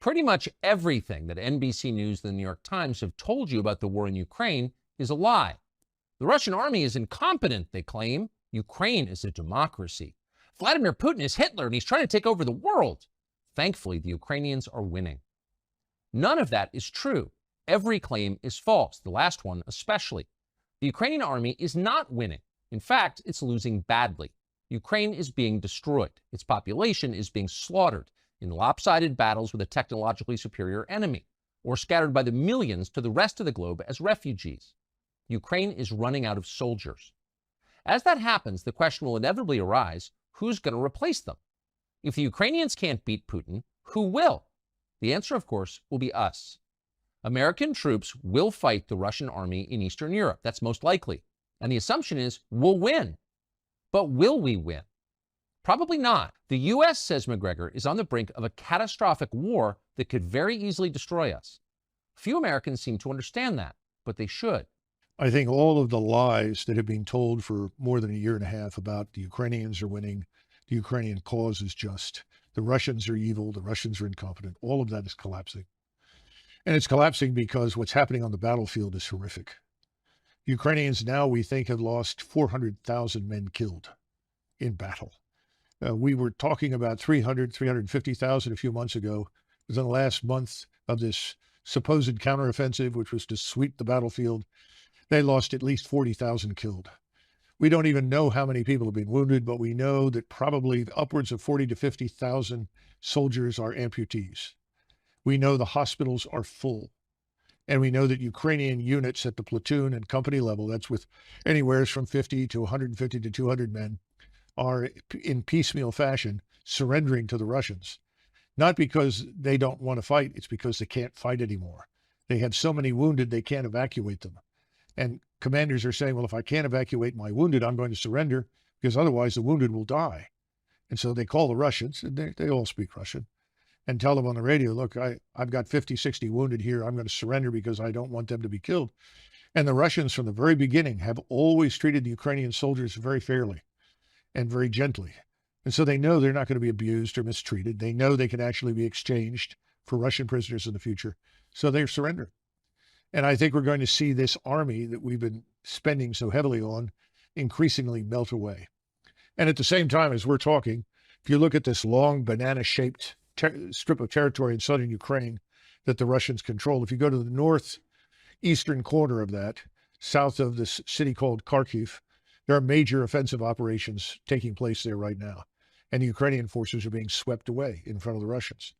Pretty much everything that NBC News and the New York Times have told you about the war in Ukraine is a lie. The Russian army is incompetent, they claim. Ukraine is a democracy. Vladimir Putin is Hitler and he's trying to take over the world. Thankfully, the Ukrainians are winning. None of that is true. Every claim is false, the last one especially. The Ukrainian army is not winning. In fact, it's losing badly. Ukraine is being destroyed. Its population is being slaughtered in lopsided battles with a technologically superior enemy, or scattered by the millions to the rest of the globe as refugees. Ukraine is running out of soldiers. As that happens, the question will inevitably arise, who's going to replace them? If the Ukrainians can't beat Putin, who will? The answer, of course, will be us. American troops will fight the Russian army in Eastern Europe. That's most likely. And the assumption is we'll win. But will we win? Probably not. The U.S., says MacGregor, is on the brink of a catastrophic war that could very easily destroy us. Few Americans seem to understand that, but they should. I think all of the lies that have been told for more than a year and a half about the Ukrainians are winning, the Ukrainian cause is just, the Russians are evil, the Russians are incompetent, all of that is collapsing. And it's collapsing because what's happening on the battlefield is horrific. Ukrainians now, we think, have lost 400,000 men killed in battle. We were talking about 350,000 a few months ago. Within the last month of this supposed counteroffensive, which was to sweep the battlefield, they lost at least 40,000 killed. We don't even know how many people have been wounded, but we know that probably upwards of 40 to 50,000 soldiers are amputees. We know the hospitals are full. And we know that Ukrainian units at the platoon and company level, that's with anywhere from 50 to 150 to 200 men, are in piecemeal fashion surrendering to the Russians. Not because they don't want to fight, it's because they can't fight anymore. They have so many wounded, they can't evacuate them. And commanders are saying, well, if I can't evacuate my wounded, I'm going to surrender because otherwise the wounded will die. And so they call the Russians, and they all speak Russian, and tell them on the radio, look, I've got 50, 60 wounded here. I'm going to surrender because I don't want them to be killed. And the Russians from the very beginning have always treated the Ukrainian soldiers very fairly and very gently. And so they know they're not going to be abused or mistreated. They know they can actually be exchanged for Russian prisoners in the future. So they're surrendering. And I think we're going to see this army that we've been spending so heavily on increasingly melt away. And at the same time, as we're talking, if you look at this long banana-shaped strip of territory in southern Ukraine that the Russians control, if you go to the northeastern corner of that, south of this city called Kharkiv, there are major offensive operations taking place there right now. And the Ukrainian forces are being swept away in front of the Russians.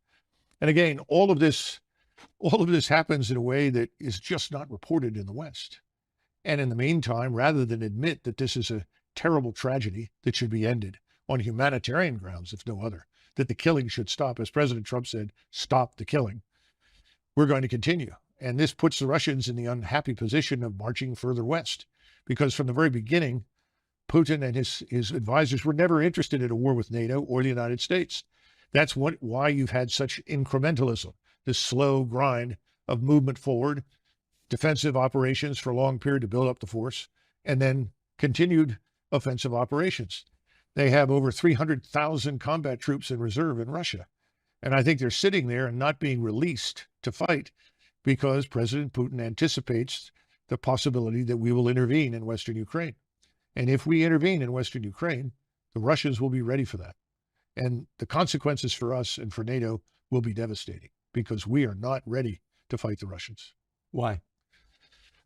And again, all of this happens in a way that is just not reported in the West. And in the meantime, rather than admit that this is a terrible tragedy that should be ended on humanitarian grounds, if no other, that the killing should stop, as President Trump said, stop the killing, we're going to continue. And this puts the Russians in the unhappy position of marching further west, because from the very beginning, Putin and his advisors were never interested in a war with NATO or the United States. That's why you've had such incrementalism, this slow grind of movement forward, defensive operations for a long period to build up the force, and then continued offensive operations. They have over 300,000 combat troops in reserve in Russia. And I think they're sitting there and not being released to fight because President Putin anticipates the possibility that we will intervene in Western Ukraine. And if we intervene in Western Ukraine, the Russians will be ready for that. And the consequences for us and for NATO will be devastating because we are not ready to fight the Russians. Why?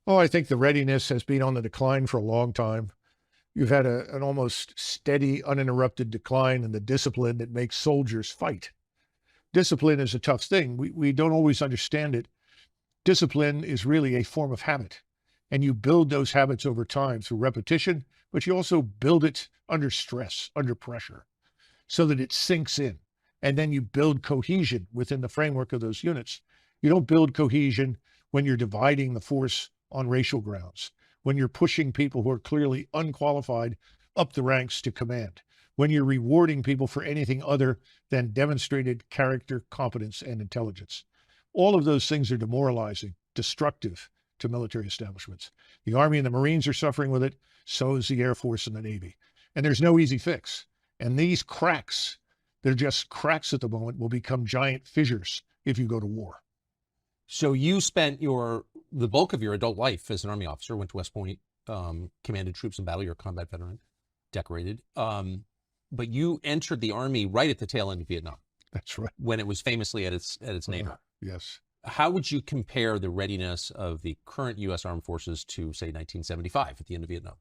Oh, I think the readiness has been on the decline for a long time. You've had an almost steady, uninterrupted decline in the discipline that makes soldiers fight. Discipline is a tough thing. We don't always understand it. Discipline is really a form of habit. And you build those habits over time through repetition, but you also build it under stress, under pressure, so that it sinks in. And then you build cohesion within the framework of those units. You don't build cohesion when you're dividing the force on racial grounds, when you're pushing people who are clearly unqualified up the ranks to command, when you're rewarding people for anything other than demonstrated character, competence, and intelligence. All of those things are demoralizing, destructive to military establishments. The Army and the Marines are suffering with it, so is the Air Force and the Navy. And there's no easy fix. And these cracks, they're just cracks at the moment, will become giant fissures if you go to war. So you spent the bulk of your adult life as an Army officer, went to West Point, commanded troops in battle. You're a combat veteran, decorated. But you entered the Army right at the tail end of Vietnam. That's right. When it was famously at its nadir. Yes. How would you compare the readiness of the current U.S. Armed Forces to, say, 1975 at the end of Vietnam?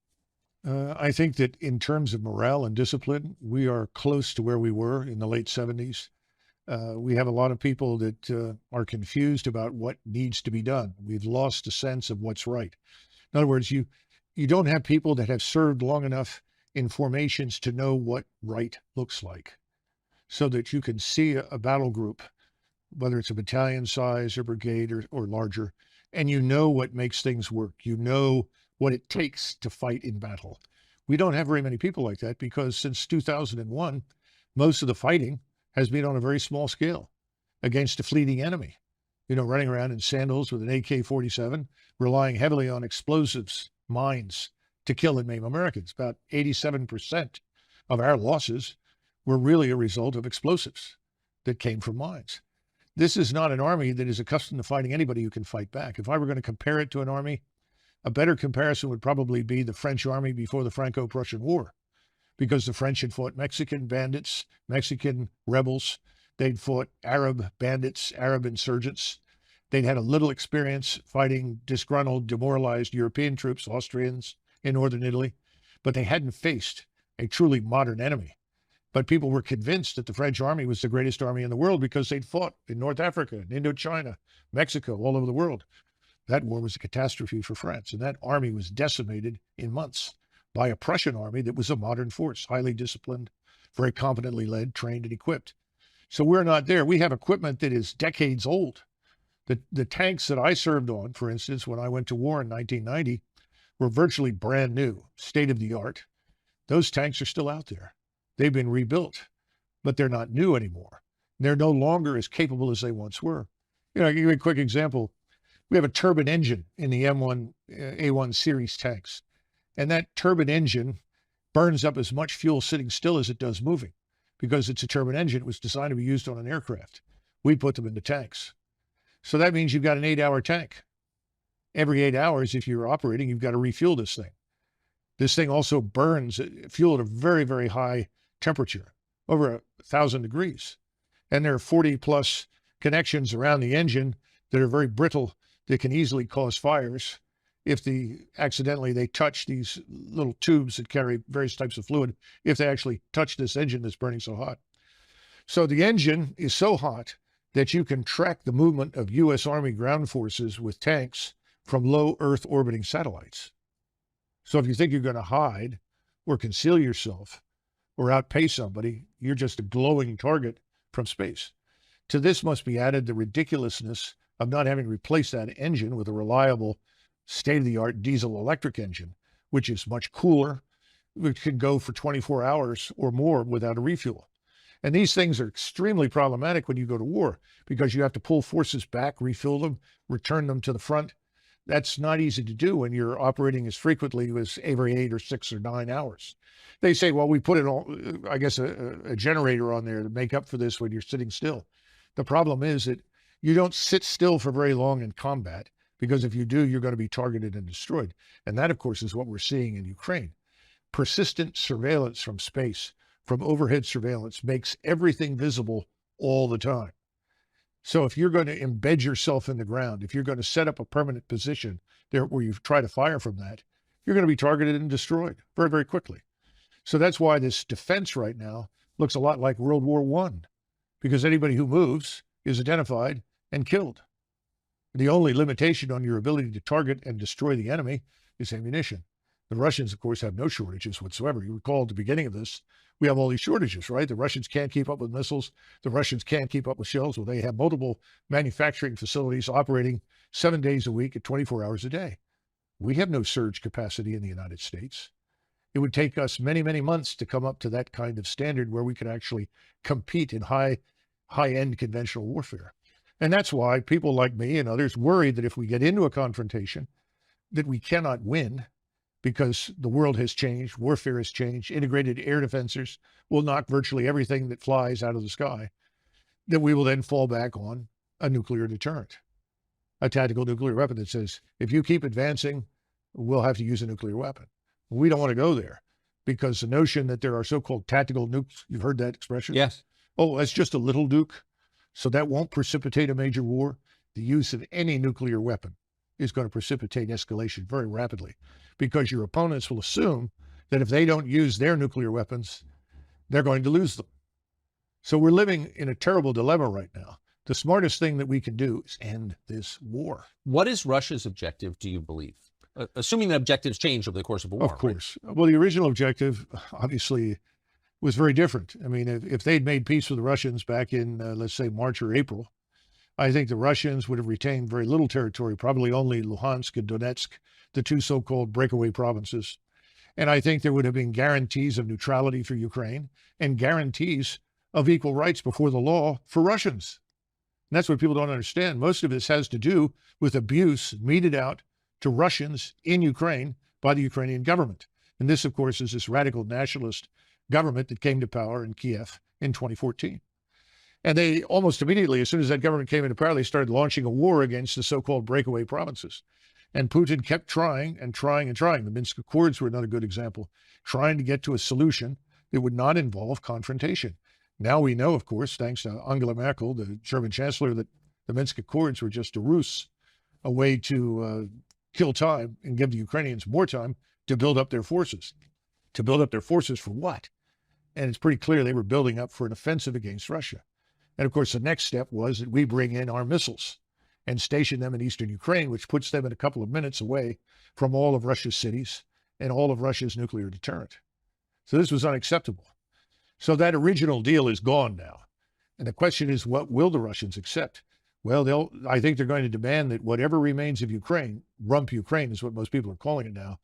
I think that in terms of morale and discipline, we are close to where we were in the late 70s. We have a lot of people that are confused about what needs to be done. We've lost a sense of what's right. In other words, you don't have people that have served long enough in formations to know what right looks like, so that you can see a battle group, whether it's a battalion size or brigade or larger, and you know what makes things work. You know what it takes to fight in battle. We don't have very many people like that because since 2001, most of the fighting has been on a very small scale against a fleeting enemy. Running around in sandals with an AK-47, relying heavily on explosives, mines to kill and maim Americans. About 87% of our losses were really a result of explosives that came from mines. This is not an army that is accustomed to fighting anybody who can fight back. If I were going to compare it to an army, a better comparison would probably be the French army before the Franco-Prussian War, because the French had fought Mexican bandits, Mexican rebels. They'd fought Arab bandits, Arab insurgents. They'd had a little experience fighting disgruntled, demoralized European troops, Austrians in northern Italy, but they hadn't faced a truly modern enemy. But people were convinced that the French army was the greatest army in the world because they'd fought in North Africa, in Indochina, Mexico, all over the world. That war was a catastrophe for France, and that army was decimated in months by a Prussian army that was a modern force, highly disciplined, very competently led, trained, and equipped. So we're not there. We have equipment that is decades old. The tanks that I served on, for instance, when I went to war in 1990, were virtually brand new, state-of-the-art. Those tanks are still out there. They've been rebuilt, but they're not new anymore. They're no longer as capable as they once were. I'll give you a quick example. We have a turbine engine in the M1, A1 series tanks, and that turbine engine burns up as much fuel sitting still as it does moving, because it's a turbine engine. It was designed to be used on an aircraft. We put them into tanks. So that means you've got an 8-hour tank. Every 8 hours, if you're operating, you've got to refuel this thing. This thing also burns fuel at a very, very high temperature, over 1,000 degrees. And there are 40 plus connections around the engine that are very brittle, that can easily cause fires if accidentally they touch these little tubes that carry various types of fluid, if they actually touch this engine that's burning so hot. So the engine is so hot that you can track the movement of U.S. Army ground forces with tanks from low Earth orbiting satellites. So if you think you're going to hide or conceal yourself or outpace somebody, you're just a glowing target from space. To this must be added the ridiculousness of not having replaced that engine with a reliable, state-of-the-art diesel electric engine, which is much cooler, which can go for 24 hours or more without a refuel. And these things are extremely problematic when you go to war, because you have to pull forces back, refill them, return them to the front. That's not easy to do when you're operating as frequently as every 8 or 6 or 9 hours. They say, well, we put a generator on there to make up for this when you're sitting still. The problem is that you don't sit still for very long in combat, because if you do, you're going to be targeted and destroyed. And that, of course, is what we're seeing in Ukraine. Persistent surveillance from space, from overhead surveillance, makes everything visible all the time. So if you're going to embed yourself in the ground, if you're going to set up a permanent position there where you try to fire from that, you're going to be targeted and destroyed very, very quickly. So that's why this defense right now looks a lot like World War I, because anybody who moves is identified and killed. The only limitation on your ability to target and destroy the enemy is ammunition. The Russians, of course, have no shortages whatsoever. You recall at the beginning of this, we have all these shortages, right? The Russians can't keep up with missiles. The Russians can't keep up with shells. Well, they have multiple manufacturing facilities operating 7 days a week at 24 hours a day. We have no surge capacity in the United States. It would take us many, many months to come up to that kind of standard where we could actually compete in high-end conventional warfare. And that's why people like me and others worry that if we get into a confrontation, that we cannot win, because the world has changed, warfare has changed, integrated air defenses will knock virtually everything that flies out of the sky, that we will then fall back on a nuclear deterrent, a tactical nuclear weapon that says, if you keep advancing, we'll have to use a nuclear weapon. We don't want to go there because the notion that there are so-called tactical nukes, you've heard that expression? Yes. Oh, that's just a little nuke. So that won't precipitate a major war. The use of any nuclear weapon is going to precipitate escalation very rapidly because your opponents will assume that if they don't use their nuclear weapons, they're going to lose them. So we're living in a terrible dilemma right now. The smartest thing that we can do is end this war. What is Russia's objective, do you believe? Assuming that objectives change over the course of a war. Of course. Right? Well, the original objective, obviously, was very different. I mean, if they'd made peace with the Russians back in, let's say, March or April, I think the Russians would have retained very little territory, probably only Luhansk and Donetsk, the two so-called breakaway provinces. And I think there would have been guarantees of neutrality for Ukraine and guarantees of equal rights before the law for Russians. And that's what people don't understand. Most of this has to do with abuse meted out to Russians in Ukraine by the Ukrainian government. And this, of course, is this radical nationalist government that came to power in Kiev in 2014. And they almost immediately, as soon as that government came into power, they started launching a war against the so-called breakaway provinces. And Putin kept trying and trying and trying. The Minsk Accords were another good example, trying to get to a solution that would not involve confrontation. Now we know, of course, thanks to Angela Merkel, the German chancellor, that the Minsk Accords were just a ruse, a way to kill time and give the Ukrainians more time to build up their forces. To build up their forces for what? And it's pretty clear they were building up for an offensive against Russia. And of course, the next step was that we bring in our missiles and station them in eastern Ukraine, which puts them in a couple of minutes away from all of Russia's cities and all of Russia's nuclear deterrent. So this was unacceptable. So that original deal is gone now. And the question is, what will the Russians accept? Well, I think they're going to demand that whatever remains of Ukraine, rump Ukraine is what most people are calling it now,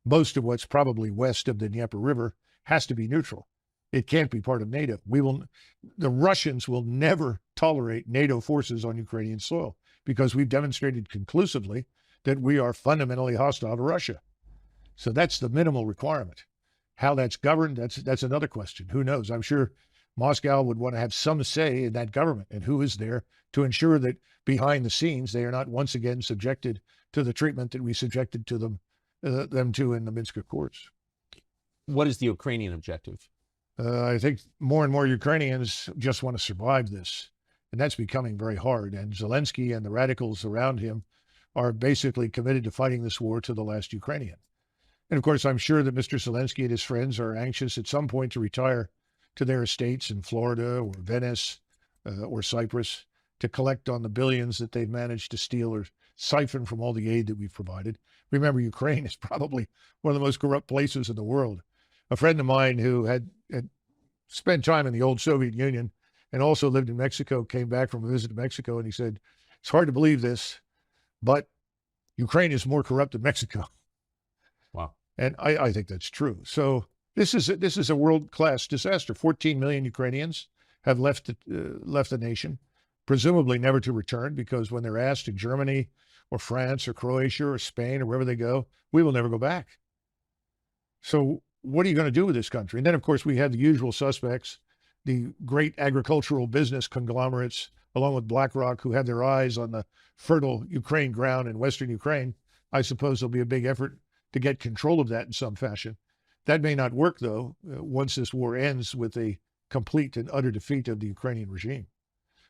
most of what's probably west of the Dnieper River has to be neutral. It can't be part of NATO. The Russians will never tolerate NATO forces on Ukrainian soil because we've demonstrated conclusively that we are fundamentally hostile to Russia. So that's the minimal requirement. How that's governed, that's another question. Who knows? I'm sure Moscow would want to have some say in that government and who is there to ensure that behind the scenes they are not once again subjected to the treatment that we subjected to them to in the Minsk Accords. What is the Ukrainian objective? I think more and more Ukrainians just want to survive this, and that's becoming very hard. And Zelensky and the radicals around him are basically committed to fighting this war to the last Ukrainian. And of course, I'm sure that Mr. Zelensky and his friends are anxious at some point to retire to their estates in Florida or Venice or Cyprus to collect on the billions that they've managed to steal or siphon from all the aid that we've provided. Remember, Ukraine is probably one of the most corrupt places in the world. A friend of mine who had spent time in the old Soviet Union and also lived in Mexico came back from a visit to Mexico, and he said, it's hard to believe this, but Ukraine is more corrupt than Mexico. Wow. And I think that's true. So this is a world-class disaster. 14 million Ukrainians have left the nation, presumably never to return, because when they're asked in Germany or France or Croatia or Spain or wherever they go, we will never go back. So what are you going to do with this country? And then, of course, we have the usual suspects, the great agricultural business conglomerates, along with BlackRock, who have their eyes on the fertile Ukraine ground in Western Ukraine. I suppose there'll be a big effort to get control of that in some fashion. That may not work, though, once this war ends with a complete and utter defeat of the Ukrainian regime.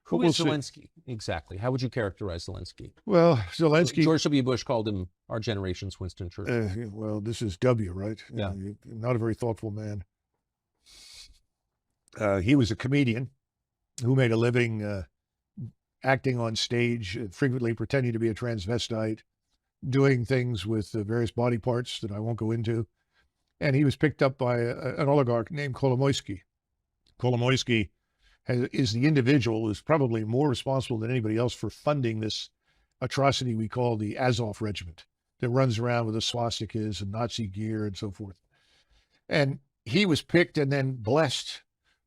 Who is Zelensky? Exactly. How would you characterize Zelensky? Well, Zelensky... George W. Bush called him our generation's Winston Churchill. Well, this is W, right? Yeah. Not a very thoughtful man. He was a comedian who made a living acting on stage, frequently pretending to be a transvestite, doing things with various body parts that I won't go into. And he was picked up by an oligarch named Kolomoisky. Kolomoisky is the individual who's probably more responsible than anybody else for funding this atrocity we call the Azov Regiment that runs around with the swastikas and Nazi gear and so forth. And he was picked and then blessed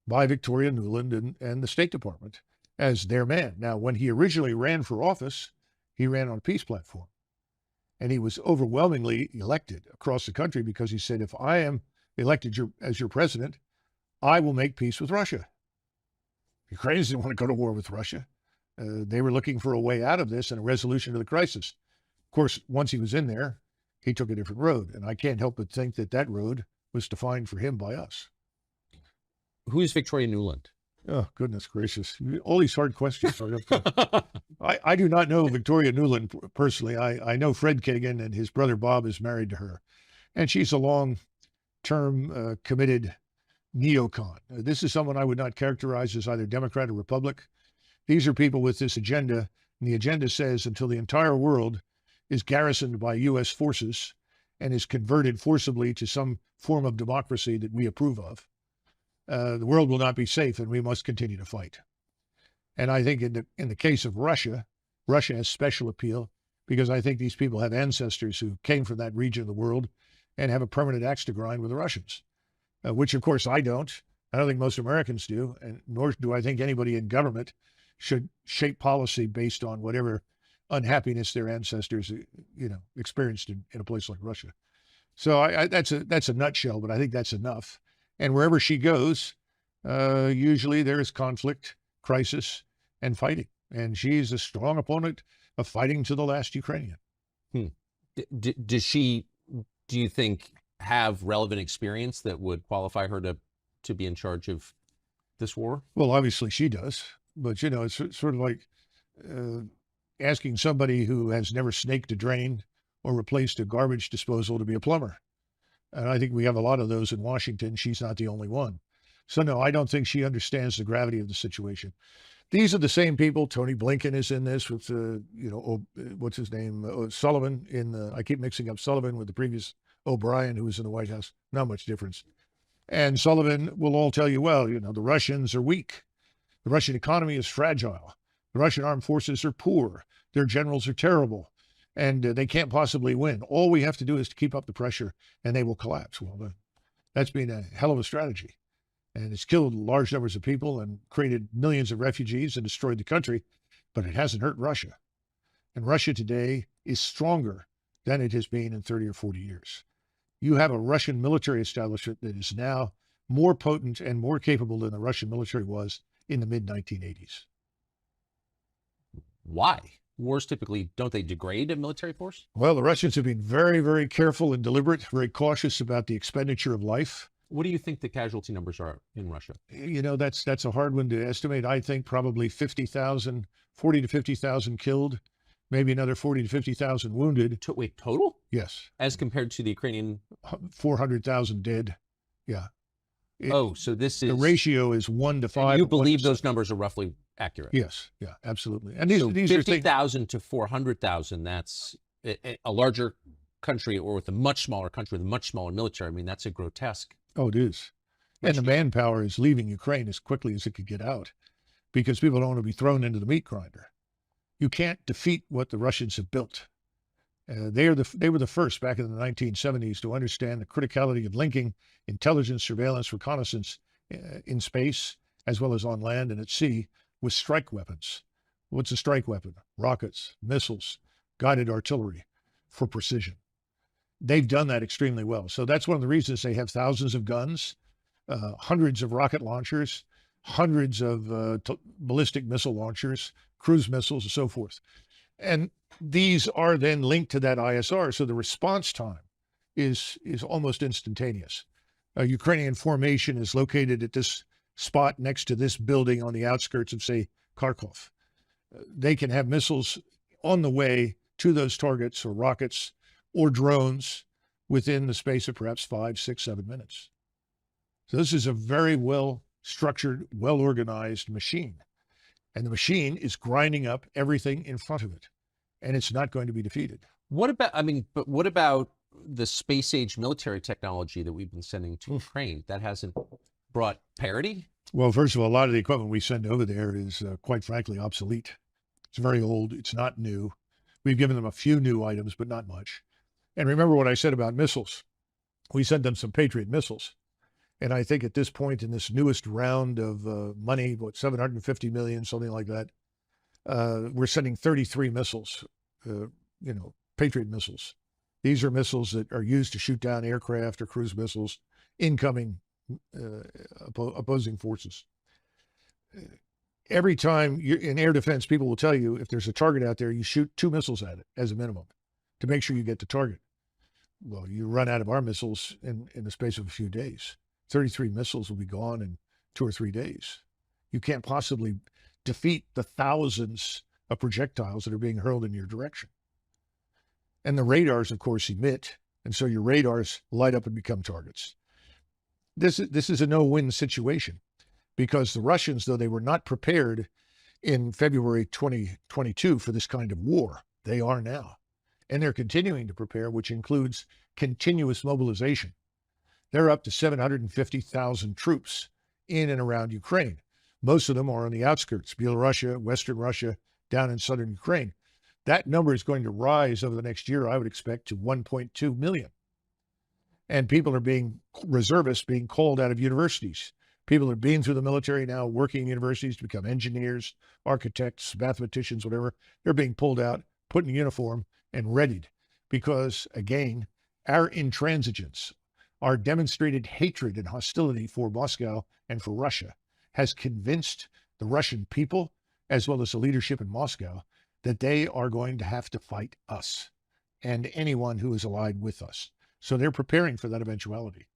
by Victoria Nuland and the State Department as their man. Now, when he originally ran for office, he ran on a peace platform. And he was overwhelmingly elected across the country because he said, if I am elected as your president, I will make peace with Russia. Ukrainians didn't want to go to war with Russia. They were looking for a way out of this and a resolution to the crisis. Of course, once he was in there, he took a different road. And I can't help but think that that road was defined for him by us. Who is Victoria Nuland? Oh, goodness gracious. All these hard questions. I do not know Victoria Nuland personally. I know Fred Kagan, and his brother Bob is married to her. And she's a long-term committed neocon. This is someone I would not characterize as either Democrat or Republic. These are people with this agenda, and the agenda says until the entire world is garrisoned by U.S. forces and is converted forcibly to some form of democracy that we approve of, the world will not be safe, and we must continue to fight. And I think in the case of Russia, Russia has special appeal because I think these people have ancestors who came from that region of the world and have a permanent axe to grind with the Russians, which of course I don't. I don't think most Americans do, and nor do I think anybody in government should shape policy based on whatever unhappiness their ancestors, experienced in a place like Russia. So that's a nutshell, but I think that's enough. And wherever she goes, usually there is conflict, crisis, and fighting. And she's a strong opponent of fighting to the last Ukrainian. Does she, do you think, have relevant experience that would qualify her to be in charge of this war? Well, obviously she does. But, it's sort of like asking somebody who has never snaked a drain or replaced a garbage disposal to be a plumber. And I think we have a lot of those in Washington. She's not the only one. So, no, I don't think she understands the gravity of the situation. These are the same people. Tony Blinken is in this with, what's his name? Sullivan I keep mixing up Sullivan with the previous O'Brien, who was in the White House. Not much difference. And Sullivan will all tell you, well, the Russians are weak. The Russian economy is fragile. The Russian armed forces are poor. Their generals are terrible. And they can't possibly win. All we have to do is to keep up the pressure, and they will collapse. Well, that's been a hell of a strategy. And it's killed large numbers of people and created millions of refugees and destroyed the country, but it hasn't hurt Russia. And Russia today is stronger than it has been in 30 or 40 years. You have a Russian military establishment that is now more potent and more capable than the Russian military was in the mid-1980s. Why? Wars typically, don't they degrade a military force? Well, the Russians have been very, very careful and deliberate, very cautious about the expenditure of life. What do you think the casualty numbers are in Russia? That's a hard one to estimate. I think probably 40 to 50,000 killed, maybe another 40 to 50,000 wounded. Wait, total? Yes. As compared to the Ukrainian? 400,000 dead. Yeah. So this is... The ratio is 1 to 5. You believe those numbers are roughly accurate? Yes. Yeah, absolutely. And these 50,000 to 400,000, that's a larger country, or with a much smaller country with a much smaller military. I mean, that's a grotesque. Oh, it is. And the manpower is leaving Ukraine as quickly as it could get out because people don't want to be thrown into the meat grinder. You can't defeat what the Russians have built. They were the first back in the 1970s to understand the criticality of linking intelligence, surveillance, reconnaissance in space, as well as on land and at sea, with strike weapons. What's a strike weapon? Rockets, missiles, guided artillery for precision. They've done that extremely well. So that's one of the reasons they have thousands of guns, hundreds of rocket launchers, hundreds of ballistic missile launchers, cruise missiles, and so forth. And these are then linked to that ISR. So the response time is almost instantaneous. A Ukrainian formation is located at this spot next to this building on the outskirts of, say, Kharkov. They can have missiles on the way to those targets, or rockets, or drones within the space of perhaps 5, 6, 7 minutes. So this is a very well-structured, well-organized machine. And the machine is grinding up everything in front of it. And it's not going to be defeated. What about the space-age military technology that we've been sending to Ukraine? That hasn't brought parity? Well, first of all, a lot of the equipment we send over there is, quite frankly, obsolete. It's very old. It's not new. We've given them a few new items, but not much. And remember what I said about missiles. We sent them some Patriot missiles. And I think at this point in this newest round of money, $750 million, something like that, we're sending 33 missiles, Patriot missiles. These are missiles that are used to shoot down aircraft or cruise missiles, incoming opposing forces. every time you're in air defense, people will tell you if there's a target out there, you shoot 2 missiles at it as a minimum to make sure you get the target. Well, you run out of our missiles in the space of a few days. 33 missiles will be gone in 2 or 3 days. You can't possibly defeat the thousands of projectiles that are being hurled in your direction. And the radars, of course, emit, and so your radars light up and become targets. This is a no-win situation because the Russians, though they were not prepared in February 2022 for this kind of war, they are now. And they're continuing to prepare, which includes continuous mobilization. They're up to 750,000 troops in and around Ukraine. Most of them are on the outskirts, Belarus, Western Russia, down in southern Ukraine. That number is going to rise over the next year, I would expect, to 1.2 million. And people are being, reservists being called out of universities. People are being through the military now, working in universities to become engineers, architects, mathematicians, whatever. They're being pulled out, put in uniform, and readied. Because, again, our intransigence, our demonstrated hatred and hostility for Moscow and for Russia has convinced the Russian people, as well as the leadership in Moscow, that they are going to have to fight us and anyone who is allied with us. So they're preparing for that eventuality.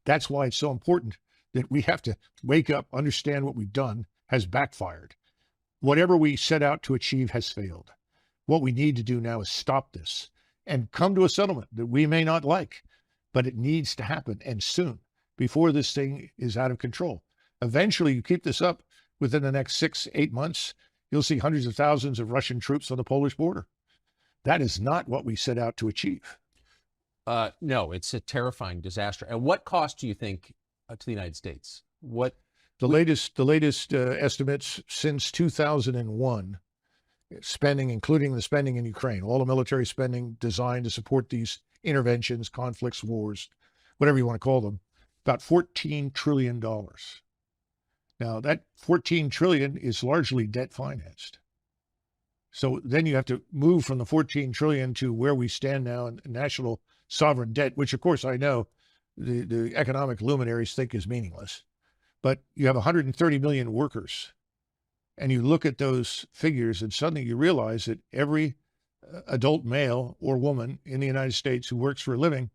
That's why it's so important that we have to wake up, understand what we've done has backfired. Whatever we set out to achieve has failed. What we need to do now is stop this and come to a settlement that we may not like, but it needs to happen, and soon, before this thing is out of control. Eventually, you keep this up within the next 6-8 months, you'll see hundreds of thousands of Russian troops on the Polish border. That is not what we set out to achieve. No, it's a terrifying disaster. And what cost do you think to the United States? What the latest estimates since 2001, spending, including the spending in Ukraine, all the military spending designed to support these interventions, conflicts, wars, whatever you want to call them, about $14 trillion. Now, that $14 trillion is largely debt financed. So then you have to move from the $14 trillion to where we stand now in national sovereign debt, which, of course, I know the economic luminaries think is meaningless. But you have 130 million workers. And you look at those figures and suddenly you realize that every adult male or woman in the United States who works for a living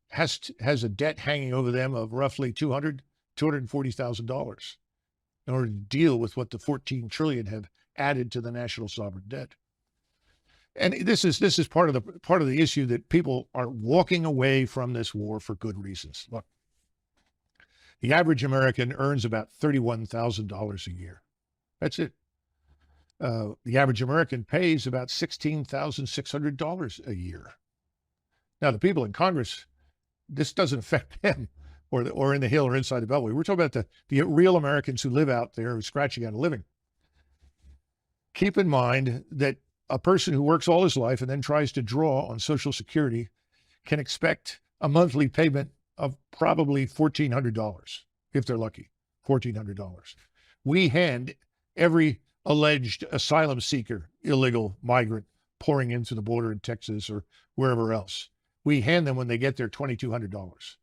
has a debt hanging over them of roughly $240,000 in order to deal with what the 14 trillion have added to the national sovereign debt. And this is part of the issue that people are walking away from this war for good reasons. Look, the average American earns about $31,000 a year. That's it. The average American pays about $16,600 a year. Now, the people in Congress, this doesn't affect them or in the Hill or inside the Beltway. We're talking about the real Americans who live out there, who are scratching out a living. Keep in mind that a person who works all his life and then tries to draw on Social Security can expect a monthly payment of probably $1,400, if they're lucky, $1,400. We hand every alleged asylum seeker, illegal migrant pouring in through the border in Texas or wherever else, we hand them when they get there $2,200.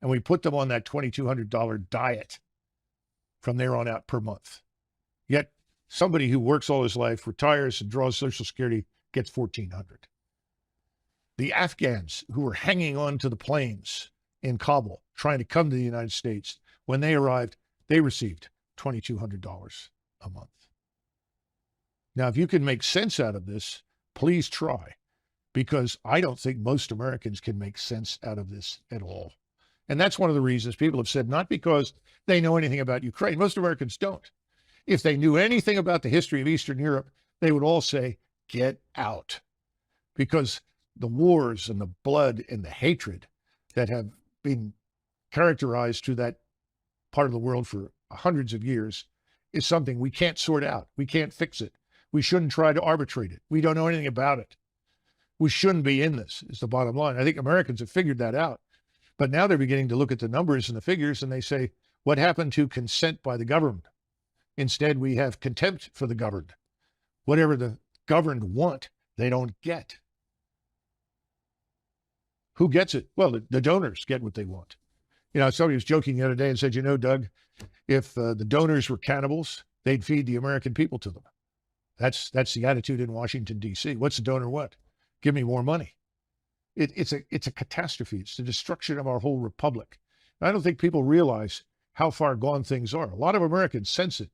And we put them on that $2,200 diet from there on out per month. Yet somebody who works all his life, retires and draws Social Security gets $1,400. The Afghans who were hanging on to the planes in Kabul trying to come to the United States, when they arrived, they received $2,200 a month. Now, if you can make sense out of this, please try, because I don't think most Americans can make sense out of this at all. And that's one of the reasons people have said, not because they know anything about Ukraine. Most Americans don't. If they knew anything about the history of Eastern Europe, they would all say, get out. Because the wars and the blood and the hatred that have been characterized through that part of the world for hundreds of years is something we can't sort out. We can't fix it. We shouldn't try to arbitrate it. We don't know anything about it. We shouldn't be in this, is the bottom line. I think Americans have figured that out. But now they're beginning to look at the numbers and the figures and they say, what happened to consent by the governed? Instead, we have contempt for the governed. Whatever the governed want, they don't get. Who gets it? Well, the donors get what they want. You know, somebody was joking the other day and said, you know, Doug, if the donors were cannibals, they'd feed the American people to them. That's the attitude in Washington, D.C. What's the donor want? Give me more money. It's a catastrophe. It's the destruction of our whole republic. And I don't think people realize how far gone things are. A lot of Americans sense it.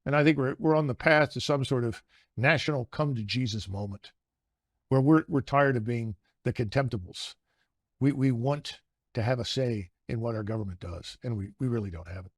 And I think we're on the path to some sort of national come to Jesus moment where we're tired of being the contemptibles. We want to have a say in what our government does, and we really don't have it.